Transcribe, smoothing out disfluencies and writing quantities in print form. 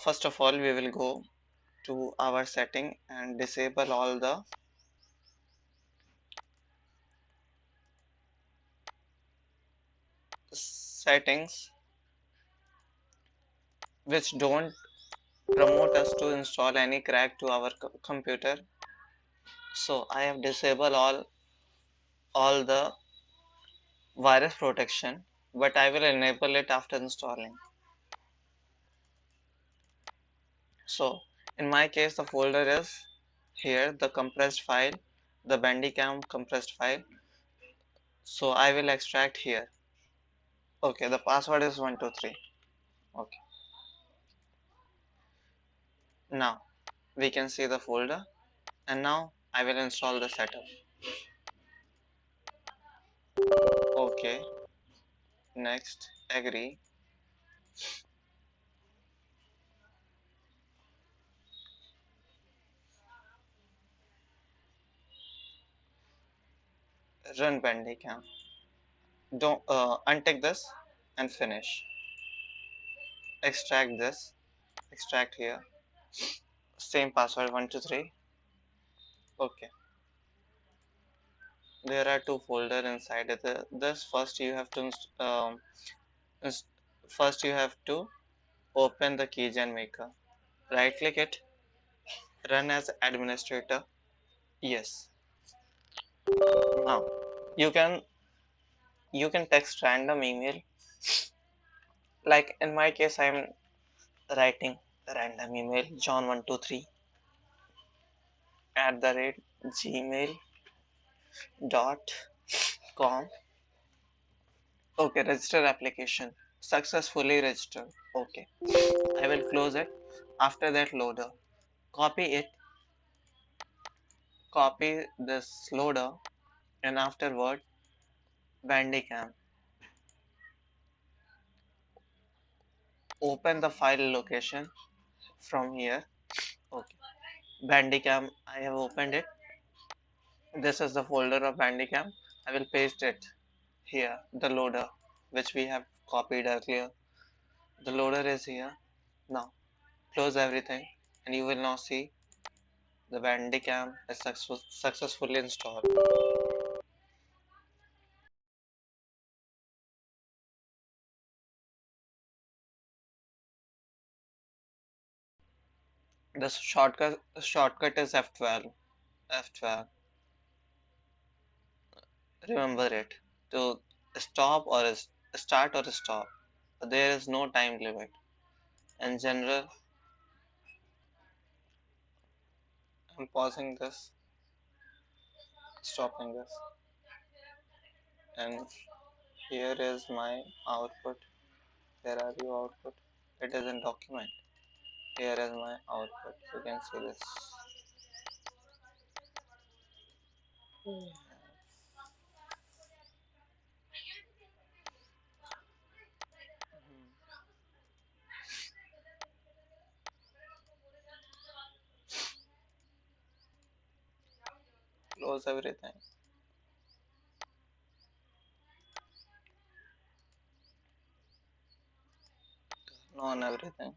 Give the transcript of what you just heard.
first of all, we will go to our setting and disable all the settings which don't promote us to install any crack to our computer. So I have disabled all the virus protection, but I will enable it after installing. So in my case, the folder is here, the compressed file, the Bandicam compressed file. So I will extract here. Okay, the password is 123. Okay, now we can see the folder, and now I will install the setup. Okay, next, agree. Run Bandicam. Don't untick this and finish. Extract this. Extract here. Same password 123. Okay. There are two folders inside it. This first you have to first you have to open the keygen maker. Right click it. Run as administrator. Yes. Now you can text random email. Like in my case, I'm writing random email john123 @gmail.com. Okay, register application successfully registered. Okay, I will close it. After that, loader, copy it, copy this loader, and afterward Bandicam. Open the file location from here. Okay, Bandicam, I have opened it. This is the folder of Bandicam. I will paste it here, the loader which we have copied earlier. The loader is here. Now close everything and you will now see the Bandicam is successfully installed. The shortcut is F12. F12. Remember it. To stop or start or stop. There is no time limit. In general, I'm pausing this, stopping this, and here is my output. Where are you output? It is in document. Here is my output. You can see this. Close everything. Turn on everything.